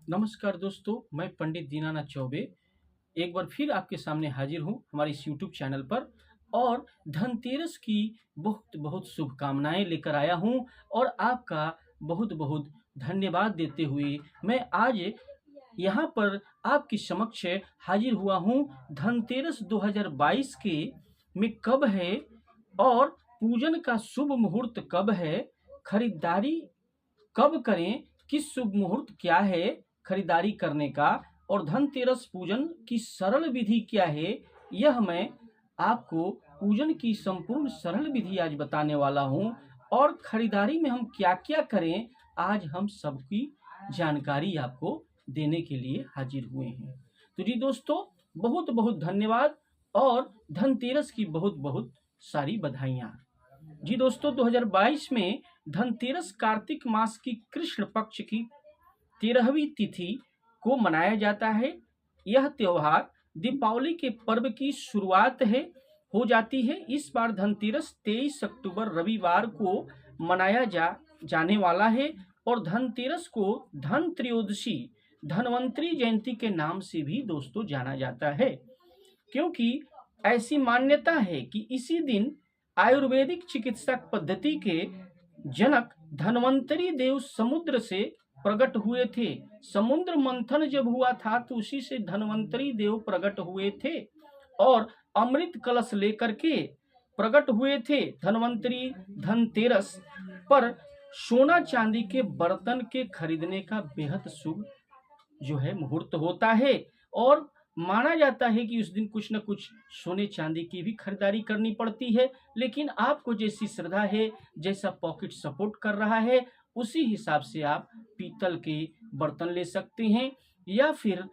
नमस्कार दोस्तों, मैं पंडित दीनानाथ चौबे एक बार फिर आपके सामने हाजिर हूँ हमारे इस यूट्यूब चैनल पर। और धनतेरस की बहुत बहुत शुभकामनाएं लेकर आया हूँ और आपका बहुत बहुत धन्यवाद देते हुए मैं आज यहाँ पर आपके समक्ष हाजिर हुआ हूँ। धनतेरस 2022 के में कब है और पूजन का शुभ मुहूर्त कब है, खरीदारी कब करें, किस शुभ मुहूर्त क्या है खरीदारी करने का, और धनतेरस पूजन की सरल विधि क्या है, यह मैं आपको पूजन की संपूर्ण सरल विधि आज बताने वाला हूं। और खरीदारी में हम क्या क्या करें, आज हम सबकी जानकारी आपको देने के लिए हाजिर हुए हैं। तो जी दोस्तों, बहुत बहुत धन्यवाद और धनतेरस की बहुत बहुत सारी बधाइयाँ। जी दोस्तों, 2022 में धनतेरस कार्तिक मास की कृष्ण पक्ष की 13वीं तिथि को मनाया जाता है। यह त्योहार दीपावली के पर्व की शुरुआत है हो जाती है। इस बार धनतेरस 23 अक्टूबर रविवार को मनाया जाने वाला है और धनतेरस को धन त्रयोदशी धनवंतरी जयंती के नाम से भी दोस्तों जाना जाता है, क्योंकि ऐसी मान्यता है कि इसी दिन आयुर्वेदिक चिकित्सा पद्धति के जनक धन्वंतरी देव समुद्र से प्रकट हुए थे। समुद्र मंथन जब हुआ था तो उसी से धन्वंतरी देव प्रकट हुए थे और अमृत कलश लेकर के प्रकट हुए थे। धन्वंतरी धनतेरस पर सोना चांदी के बर्तन के खरीदने का बेहद शुभ जो है मुहूर्त होता है और माना जाता है कि उस दिन कुछ न कुछ सोने चांदी की भी खरीदारी करनी पड़ती है। लेकिन आपको जैसी श्रद्धा है, जैसा पॉकेट सपोर्ट कर रहा है, उसी हिसाब से आप पीतल के बर्तन ले सकते हैं या फिर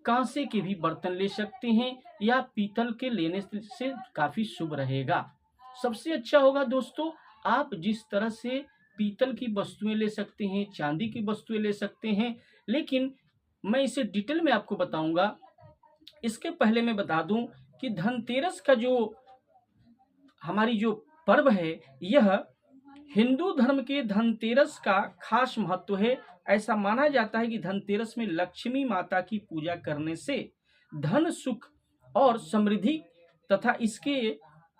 कांसे के भी बर्तन ले सकते हैं, या पीतल के लेने से काफी शुभ रहेगा। सबसे अच्छा होगा दोस्तों, आप जिस तरह से पीतल की वस्तुएं ले सकते हैं, चांदी की वस्तुएं ले सकते हैं, लेकिन मैं इसे डिटेल में आपको बताऊंगा। इसके पहले मैं बता दूं कि धनतेरस का जो हमारी जो पर्व है, यह हिंदू धर्म के धनतेरस का खास महत्व है। ऐसा माना जाता है कि धनतेरस में लक्ष्मी माता की पूजा करने से धन सुख और समृद्धि तथा इसके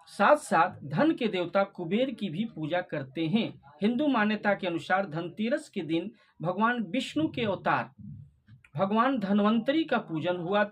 साथ साथ धन के देवता कुबेर की भी पूजा करते हैं। हिंदू मान्यता के अनुसार धनतेरस के दिन भगवान विष्णु के अवतार भगवान धन्वंतरी का पूजन हुआ,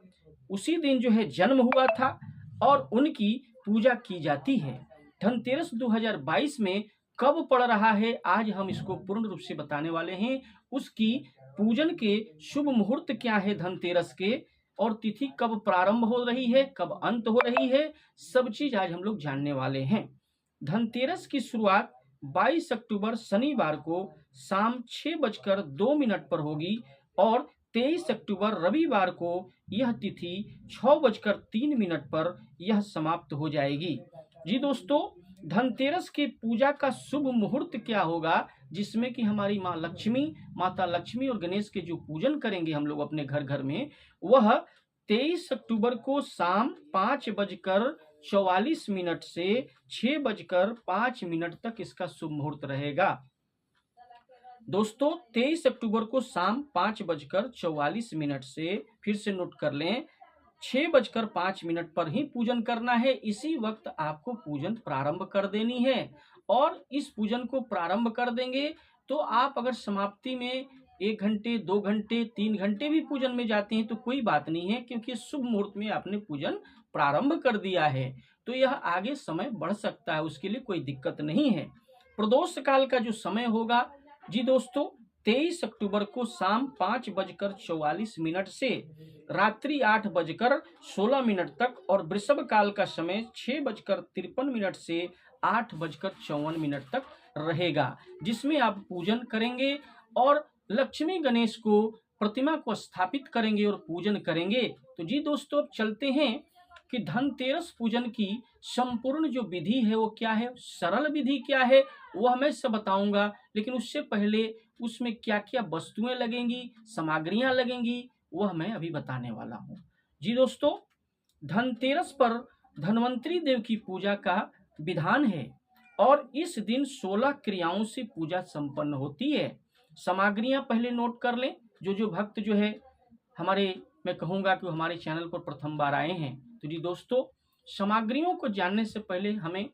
उसी दिन जो है जन्म हुआ था और उनकी पूजा की जाती है। धनतेरस 2022 में कब पड़ रहा है, आज हम इसको पूर्ण रूप से बताने वाले हैं। उसकी पूजन के शुभ मुहूर्त क्या है धनतेरस के, और तिथि कब प्रारंभ हो रही है, कब अंत हो रही है, सब चीज आज हम लोग जानने वाले हैं। धनतेरस की शुरुआत 22 अक्टूबर शनिवार को शाम 6:02 पर होगी और 23 अक्टूबर रविवार को यह तिथि 6:03 पर यह समाप्त हो जाएगी। जी दोस्तों, धनतेरस की पूजा का शुभ मुहूर्त क्या होगा, जिसमें कि हमारी माता लक्ष्मी और गणेश के जो पूजन करेंगे हम लोग अपने घर घर में, वह 23 अक्टूबर को शाम 5:44 से 6:05 तक इसका शुभ मुहूर्त रहेगा। दोस्तों, 23 अक्टूबर को शाम 5:44 से, फिर से नोट कर लें, 6:05 पर ही पूजन करना है। इसी वक्त आपको पूजन प्रारंभ कर देनी है और इस पूजन को प्रारंभ कर देंगे तो आप अगर समाप्ति में 1 घंटे 2 घंटे 3 घंटे भी पूजन में जाते हैं तो कोई बात नहीं है, क्योंकि शुभ मुहूर्त में आपने पूजन प्रारंभ कर दिया है। तो यह आगे समय बढ़ सकता है, उसके लिए कोई दिक्कत नहीं है। प्रदोष काल का जो समय होगा जी दोस्तों, 23 अक्टूबर को शाम 5:44 से रात्रि 8:16 तक, और वृषभ काल का समय 6:53 से 8:54 तक रहेगा, जिसमें आप पूजन करेंगे और लक्ष्मी गणेश को प्रतिमा को स्थापित करेंगे और पूजन करेंगे। तो जी दोस्तों, अब चलते हैं कि धनतेरस पूजन की संपूर्ण जो विधि है वो क्या है, सरल विधि क्या है, वह मैं सब बताऊंगा। लेकिन उससे पहले उसमें क्या क्या वस्तुएं लगेंगी, सामग्रियां लगेंगी, वह मैं अभी बताने वाला हूँ। जी दोस्तों, धनतेरस पर धन्वंतरी देव की पूजा का विधान है और इस दिन 16 क्रियाओं से पूजा संपन्न होती है। सामग्रियां पहले नोट कर लें जो भक्त जो है हमारे, मैं कहूँगा कि हमारे चैनल पर प्रथम बार आए हैं, तो जी दोस्तों, सामग्रियों को जानने से पहले हमें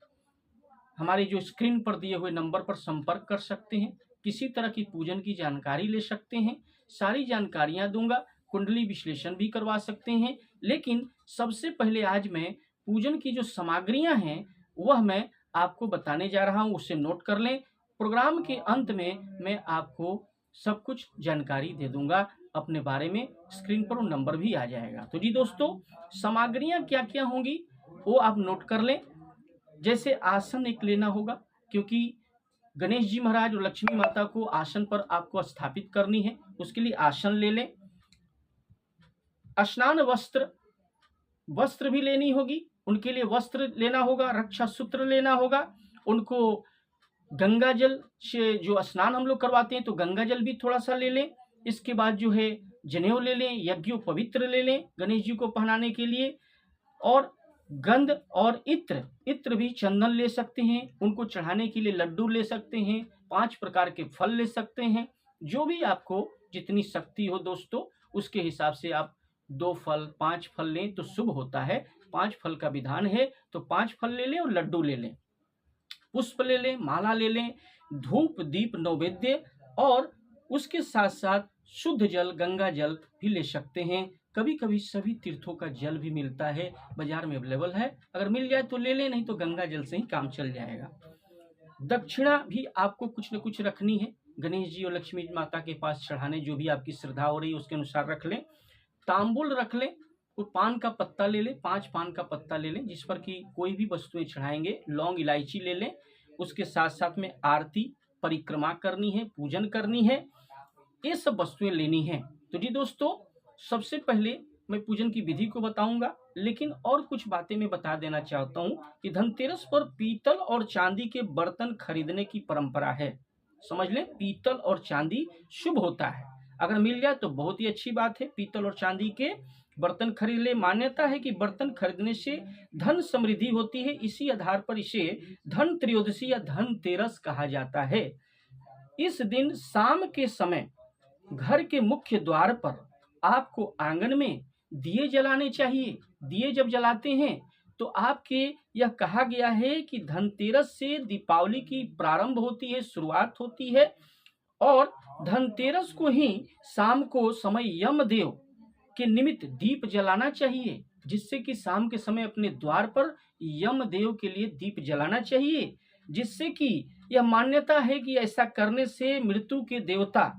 हमारे जो स्क्रीन पर दिए हुए नंबर पर संपर्क कर सकते हैं। किसी तरह की पूजन की जानकारी ले सकते हैं, सारी जानकारियां दूंगा, कुंडली विश्लेषण भी करवा सकते हैं। लेकिन सबसे पहले आज मैं पूजन की जो सामग्रियां हैं वह मैं आपको बताने जा रहा हूं, उसे नोट कर लें। प्रोग्राम के अंत में मैं आपको सब कुछ जानकारी दे दूंगा अपने बारे में, स्क्रीन पर वो नंबर भी आ जाएगा। तो जी दोस्तों, सामग्रियां क्या क्या होंगी वो आप नोट कर लें। जैसे आसन एक लेना होगा, क्योंकि गणेश जी महाराज और लक्ष्मी माता को आसन पर आपको स्थापित करनी है, उसके लिए आसन ले लें। स्नान वस्त्र भी लेनी होगी, उनके लिए वस्त्र लेना होगा, रक्षा सूत्र लेना होगा। उनको गंगा जल से जो स्नान हम लोग करवाते हैं तो गंगा जल भी थोड़ा सा ले लें। इसके बाद जो है जनेऊ ले लें, यज्ञोपवीत्र ले लें गणेश जी को पहनाने के लिए, और गंध और इत्र भी चंदन ले सकते हैं। उनको चढ़ाने के लिए लड्डू ले सकते हैं, 5 प्रकार के फल ले सकते हैं। जो भी आपको जितनी शक्ति हो दोस्तों, उसके हिसाब से आप 2 फल 5 फल लें तो शुभ होता है। 5 फल का विधान है तो 5 फल ले लें और लड्डू ले लें, पुष्प ले लें, माला ले लें, धूप दीप नैवेद्य, और उसके साथ साथ शुद्ध जल गंगा जल भी ले सकते हैं। कभी कभी सभी तीर्थों का जल भी मिलता है, बाजार में अवेलेबल है, अगर मिल जाए तो ले लें, नहीं तो गंगा जल से ही काम चल जाएगा। दक्षिणा भी आपको कुछ न कुछ रखनी है, गणेश जी और लक्ष्मी माता के पास चढ़ाने, जो भी आपकी श्रद्धा हो रही है उसके अनुसार रख लें। तांबुल रख लें, और पान का पत्ता ले लें, 5 पान का पत्ता ले लें जिस पर कि कोई भी वस्तुएं चढ़ाएंगे। लौंग इलायची ले लें, उसके साथ साथ में आरती परिक्रमा करनी है, पूजन करनी है, ये सब वस्तुएं लेनी है। तो जी दोस्तों, सबसे पहले मैं पूजन की विधि को बताऊंगा, लेकिन और कुछ बातें मैं बता देना चाहता हूं कि धनतेरस पर पीतल और चांदी के बर्तन खरीदने की परंपरा है। समझ लें, पीतल और चांदी शुभ होता है, अगर मिल जाए तो बहुत ही अच्छी बात है। पीतल और चांदी के बर्तन खरीद ले। मान्यता है कि बर्तन खरीदने से धन समृद्धि होती है, इसी आधार पर इसे धन त्रयोदशी या धनतेरस कहा जाता है। इस दिन शाम के समय घर के मुख्य द्वार पर आपको आंगन में दिए जलाने चाहिए। दिए जब जलाते हैं तो आपके यह कहा गया है कि धनतेरस से दीपावली की प्रारंभ होती है, शुरुआत होती है, और धनतेरस को ही शाम को समय यमदेव के निमित्त दीप जलाना चाहिए, जिससे कि शाम के समय अपने द्वार पर यमदेव के लिए दीप जलाना चाहिए, जिससे कि यह मान्यता है कि ऐसा करने से मृत्यु के देवता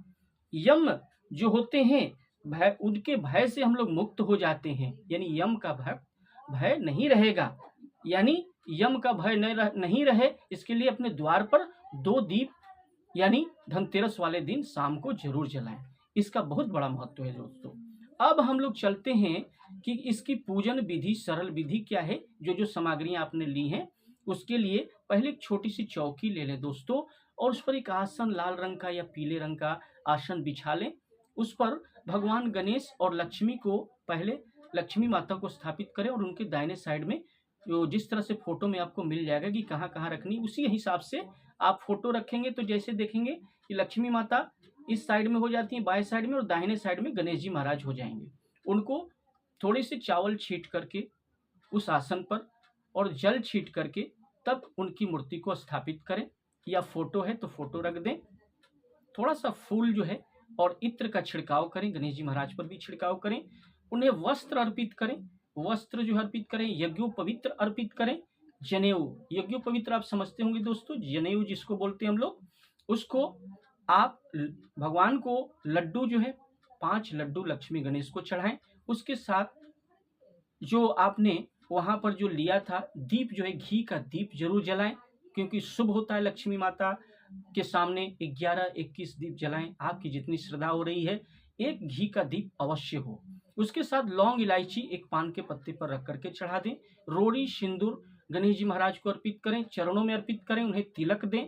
यम जो होते हैं, भय, उनके भय से हम लोग मुक्त हो जाते हैं, यानी यम का भय नहीं रहेगा, यानी यम का भय नहीं रहे, इसके लिए अपने द्वार पर 2 दीप यानी धनतेरस वाले दिन शाम को जरूर जलाएं। इसका बहुत बड़ा महत्व है दोस्तों। अब हम लोग चलते हैं कि इसकी पूजन विधि, सरल विधि क्या है। जो सामग्रियां आपने ली हैं उसके लिए पहले एक छोटी सी चौकी ले लें दोस्तों, और उस पर एक आसन लाल रंग का या पीले रंग का आसन बिछा लें। उस पर भगवान गणेश और लक्ष्मी को, पहले लक्ष्मी माता को स्थापित करें, और उनके दाहिने साइड में जो जिस तरह से फोटो में आपको मिल जाएगा कि कहाँ कहाँ रखनी, उसी हिसाब से आप फोटो रखेंगे तो जैसे देखेंगे कि लक्ष्मी माता इस साइड में हो जाती है, बाएं साइड में, और दाहिने साइड में गणेश जी महाराज हो जाएंगे। उनको थोड़े से चावल छीट करके उस आसन पर और जल छीट करके तब उनकी मूर्ति को स्थापित करें, या फोटो है तो फोटो रख दें। थोड़ा सा फूल जो है और इत्र का छिड़काव करें, गणेश जी महाराज पर भी छिड़काव करें। उन्हें वस्त्र अर्पित करें, वस्त्र जो अर्पित करें, यज्ञोपवीत्र अर्पित करें। जनेऊ, यज्ञोपवीत्र आप समझते होंगे दोस्तों, जनेऊ जिसको बोलते हैं हम लोग, उसको आप भगवान को लड्डू जो है 5 लड्डू लक्ष्मी गणेश को चढ़ाएं। उसके साथ जो आपने वहां पर जो लिया था दीप जो है, घी का दीप जरूर जलाएं, क्योंकि शुभ होता है। लक्ष्मी माता के सामने 11-21 दीप जलाएं, आपकी जितनी श्रद्धा हो रही है, एक घी का दीप अवश्य हो। उसके साथ लौंग इलायची एक पान के पत्ते पर रख करके चढ़ा दें। रोड़ी सिंदूर गणेश जी महाराज को अर्पित करें, चरणों में अर्पित करें, उन्हें तिलक दें।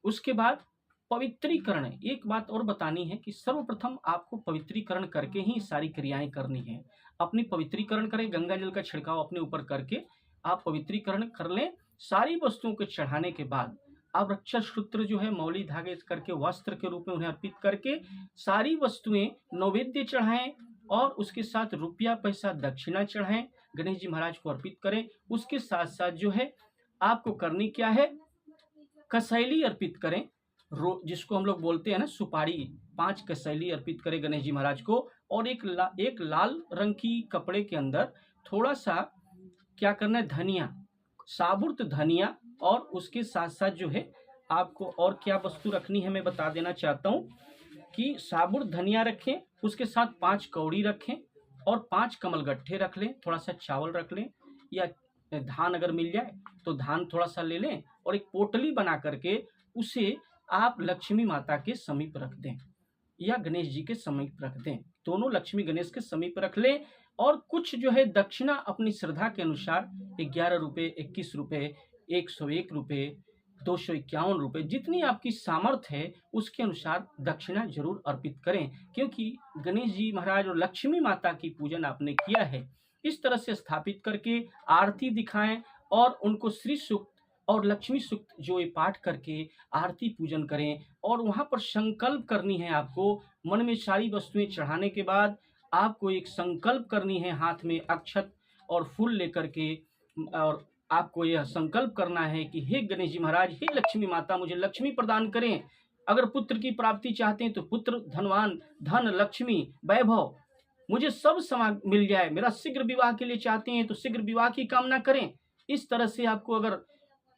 उसके बाद पवित्रीकरण, एक बात और बतानी है कि सर्वप्रथम आपको पवित्रीकरण करके ही सारी क्रियाएं करनी है। अपनी पवित्रीकरण करें, गंगा जल का छिड़काव अपने ऊपर करके आप पवित्रीकरण कर लें। सारी वस्तुओं को चढ़ाने के बाद आरक्षक सूत्र जो है मौली धागे करके वस्त्र के रूप में उन्हें अर्पित करके सारी वस्तुएं नैवेद्य चढ़ाएं और उसके साथ रुपया पैसा दक्षिणा चढ़ाएं, गणेश जी महाराज को अर्पित करें। उसके साथ साथ जो है आपको करनी क्या है, कसैली अर्पित करें, जिसको हम लोग बोलते हैं ना सुपारी, 5 कसैली अर्पित करें गणेश जी महाराज को। और एक लाल रंग की कपड़े के अंदर थोड़ा सा क्या करना है, धनिया, साबुत धनिया, और उसके साथ साथ जो है आपको और क्या वस्तु रखनी है मैं बता देना चाहता हूँ कि साबुत धनिया रखें, उसके साथ 5 कौड़ी रखें और 5 कमलगट्ठे रख लें, थोड़ा सा चावल रख लें, या धान अगर मिल जाए तो धान थोड़ा सा ले लें, और एक पोटली बना करके उसे आप लक्ष्मी माता के समीप रख दें या गणेश जी के समीप रख दें, दोनों लक्ष्मी गणेश के समीप रख लें। और कुछ जो है दक्षिणा अपनी श्रद्धा के अनुसार 11 रुपये, 21 रुपये, 101 रुपये, 251 रुपये, जितनी आपकी सामर्थ्य है उसके अनुसार दक्षिणा जरूर अर्पित करें, क्योंकि गणेश जी महाराज और लक्ष्मी माता की पूजन आपने किया है। इस तरह से स्थापित करके आरती दिखाएं और उनको श्री सूक्त और लक्ष्मी सूक्त जो ये पाठ करके आरती पूजन करें। और वहाँ पर संकल्प करनी है आपको, मन में सारी वस्तुएं चढ़ाने के बाद आपको एक संकल्प करनी है, हाथ में अक्षत और फूल लेकर के, और आपको यह संकल्प करना है कि हे गणेश जी महाराज, हे लक्ष्मी माता, मुझे लक्ष्मी प्रदान करें। अगर पुत्र की प्राप्ति चाहते हैं तो पुत्र, धनवान, धन, लक्ष्मी, वैभव, मुझे सब समान मिल जाए। मेरा शीघ्र विवाह के लिए चाहते हैं तो शीघ्र विवाह की कामना करें। इस तरह से आपको अगर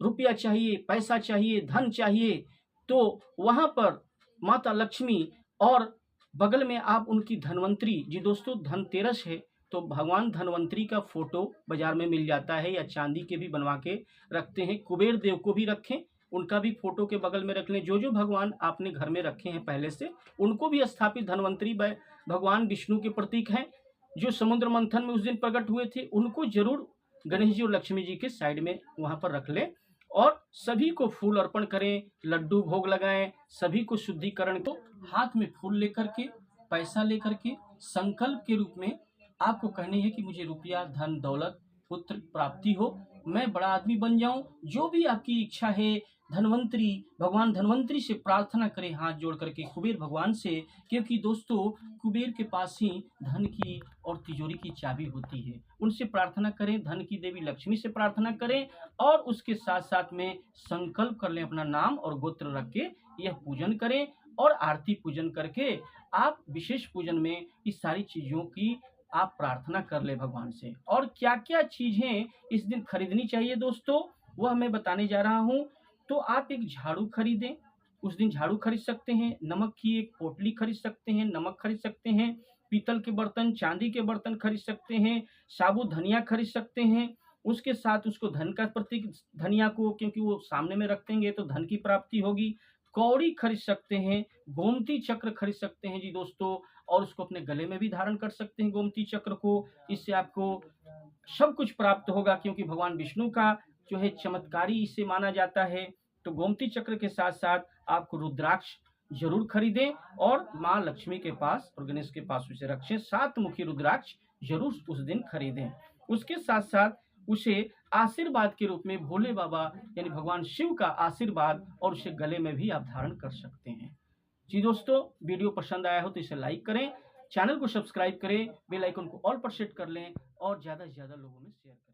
रुपया चाहिए, पैसा चाहिए, धन चाहिए, तो वहां पर माता लक्ष्मी और बगल में आप उनकी धन्वंतरी, जी दोस्तों धनतेरस है तो भगवान धन्वंतरी का फोटो बाजार में मिल जाता है, या चांदी के भी बनवा के रखते हैं। कुबेर देव को भी रखें, उनका भी फोटो के बगल में रख लें। जो जो भगवान आपने घर में रखे हैं पहले से, उनको भी स्थापित, धन्वंतरी भगवान विष्णु के प्रतीक हैं जो समुद्र मंथन में उस दिन प्रकट हुए थे, उनको जरूर गणेश जी और लक्ष्मी जी के साइड में वहां पर रख लें। और सभी को फूल अर्पण करें, लड्डू भोग लगाएं, सभी को शुद्धिकरण। तो हाथ में फूल लेकर के, पैसा लेकर के, संकल्प के रूप में आपको कहनी है कि मुझे रुपया, धन, दौलत, पुत्र प्राप्ति हो, मैं बड़ा आदमी बन जाऊं। जो भी आपकी इच्छा है, धन्वंतरी, भगवान धन्वंतरी से प्रार्थना करें हाथ जोड़ करके, कुबेर भगवान से, क्योंकि दोस्तों कुबेर के पास ही धन की और तिजोरी की चाबी होती है। उनसे प्रार्थना करें, धन की देवी लक्ष्मी से प्रार्थना करें, और उसके साथ साथ में संकल्प कर लें, अपना नाम और गोत्र रख के यह पूजन करें। और आरती पूजन करके आप विशेष पूजन में इस सारी चीजों की आप प्रार्थना कर ले भगवान से। और क्या क्या चीजें इस दिन खरीदनी चाहिए दोस्तों, वह मैं बताने जा रहा हूं। तो आप एक झाड़ू खरीदें, उस दिन झाड़ू खरीद सकते हैं, नमक की एक पोटली खरीद सकते हैं, नमक खरीद सकते हैं, पीतल के बर्तन, चांदी के बर्तन खरीद सकते हैं, साबुत धनिया खरीद सकते हैं। उसके साथ उसको धन का प्रतीक, धनिया को क्योंकि वो सामने में रख देंगे तो धन की प्राप्ति होगी। कौड़ी खरीद सकते हैं, गोमती चक्र खरीद सकते हैं जी दोस्तों, और उसको अपने गले में भी धारण कर सकते हैं गोमती चक्र को। इससे आपको सब कुछ प्राप्त होगा, क्योंकि भगवान विष्णु का जो है चमत्कारी इसे माना जाता है। तो गोमती चक्र के साथ साथ आपको रुद्राक्ष जरूर खरीदें और माँ लक्ष्मी के पास और गणेश के पास उसे रखें। 7 मुखी रुद्राक्ष जरूर उस दिन खरीदें। उसके साथ साथ उसे आशीर्वाद के रूप में भोले बाबा यानी भगवान शिव का आशीर्वाद और उसे गले में भी आप धारण कर सकते हैं। जी दोस्तों, वीडियो पसंद आया हो तो इसे लाइक करें, चैनल को सब्सक्राइब करें, बेल आइकन को ऑल पर सेट कर लें और ज़्यादा से ज़्यादा लोगों में शेयर करें।